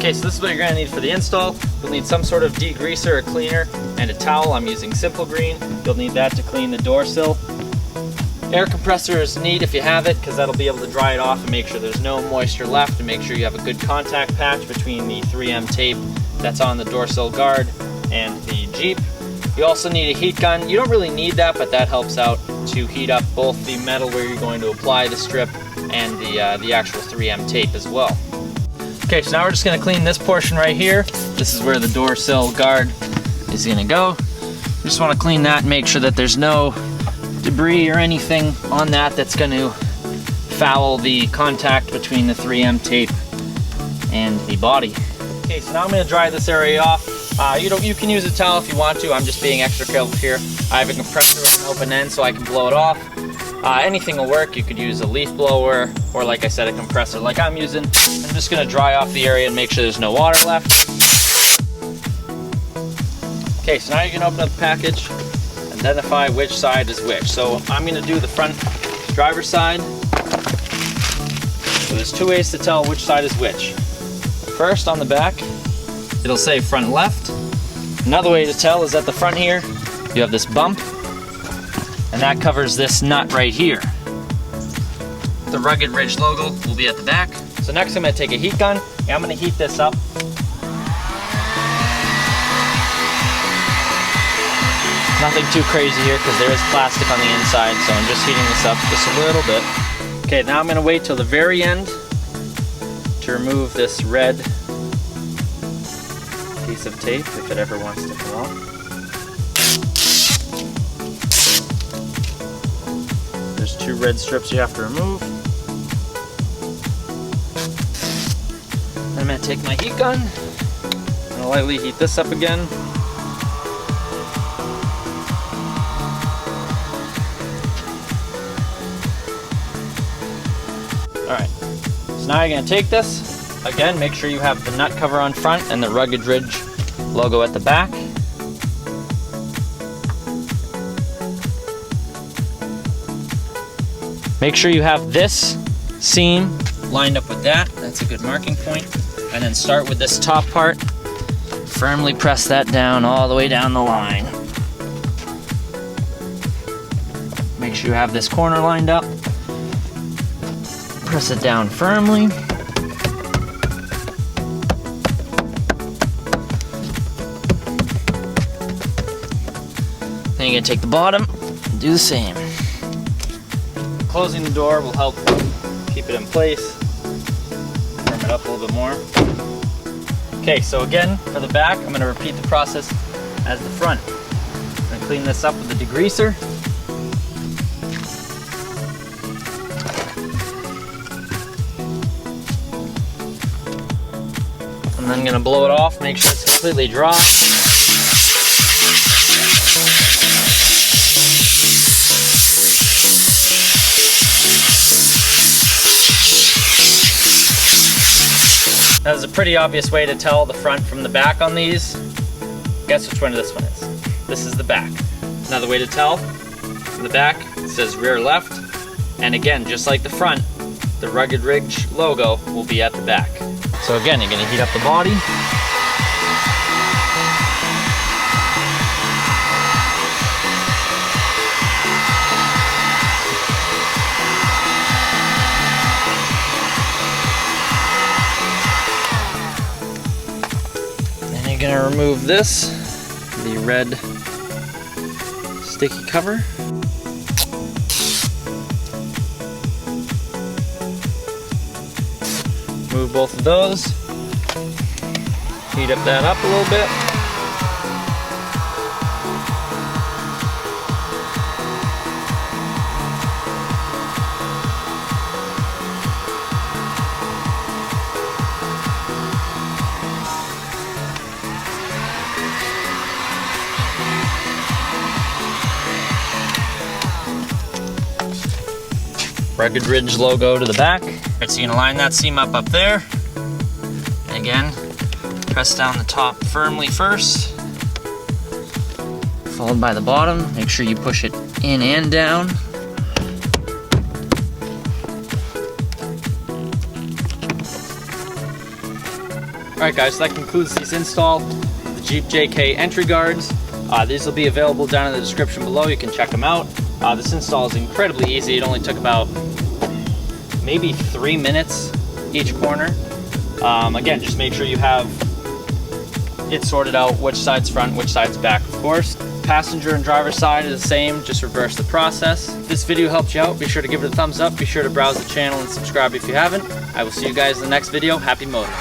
Okay, so this is what you're gonna need for the install. You'll need some sort of degreaser or cleaner and a towel. I'm using Simple Green. You'll need that to clean the door sill. Air compressor is neat if you have it, because that'll be able to dry it off and make sure there's no moisture left, and make sure you have a good contact patch between the 3M tape that's on the door sill guard and the Jeep. You also need a heat gun. You don't really need that, but that helps out to heat up both the metal where you're going to apply the strip and the actual 3M tape as well. Okay, so now we're just gonna clean this portion right here. This is where the door sill guard is gonna go. You just wanna clean that and make sure that there's no debris or anything on that that's gonna foul the contact between the 3M tape and the body. Okay, so now I'm gonna dry this area off. You can use a towel if you want to. I'm just being extra careful here. I have a compressor with an open end so I can blow it off. Anything will work. You could use a leaf blower or, like I said, a compressor like I'm using. I'm just gonna dry off the area and make sure there's no water left. Okay, so now you can open up the package, identify which side is which. So I'm gonna do the front driver's side. So there's two ways to tell which side is which. First, on the back, it'll say front left. Another way to tell is at the front here, you have this bump, and that covers this nut right here. The Rugged Ridge logo will be at the back. So next I'm gonna take a heat gun, and I'm gonna heat this up. Nothing too crazy here because there is plastic on the inside, so I'm just heating this up just a little bit. Okay, now I'm gonna wait till the very end to remove this red piece of tape if it ever wants to come off. There's two red strips you have to remove. I'm gonna take my heat gun, I'm gonna lightly heat this up again. Alright, so now you're gonna take this. Again, make sure you have the nut cover on front and the Rugged Ridge logo at the back. Make sure you have this seam lined up with that. That's a good marking point. And then start with this top part. Firmly press that down all the way down the line. Make sure you have this corner lined up. Press it down firmly. Then you're gonna take the bottom and do the same. Closing the door will help keep it in place, firm it up a little bit more. Okay, so again, for the back, I'm gonna repeat the process as the front. I'm gonna clean this up with the degreaser. And then I'm gonna blow it off, make sure it's completely dry. That is a pretty obvious way to tell the front from the back on these. Guess which one this one is? This is the back. Another way to tell, from the back, it says rear left. And again, just like the front, the Rugged Ridge logo will be at the back. So again, you're gonna heat up the body. And you're gonna remove this, the red sticky cover. Move both of those. Heat up that up a little bit. Rugged Ridge logo to the back. So you're gonna line that seam up there. And again, press down the top firmly first, followed by the bottom. Make sure you push it in and down. Alright guys, so that concludes this install. The Jeep JK entry guards. These will be available down in the description below. You can check them out. This install is incredibly easy. It only took about maybe 3 minutes each corner. Again, just make sure you have it sorted out, which side's front, which side's back, of course. Passenger and driver side is the same, just reverse the process. If this video helped you out, be sure to give it a thumbs up. Be sure to browse the channel and subscribe if you haven't. I will see you guys in the next video. Happy motoring.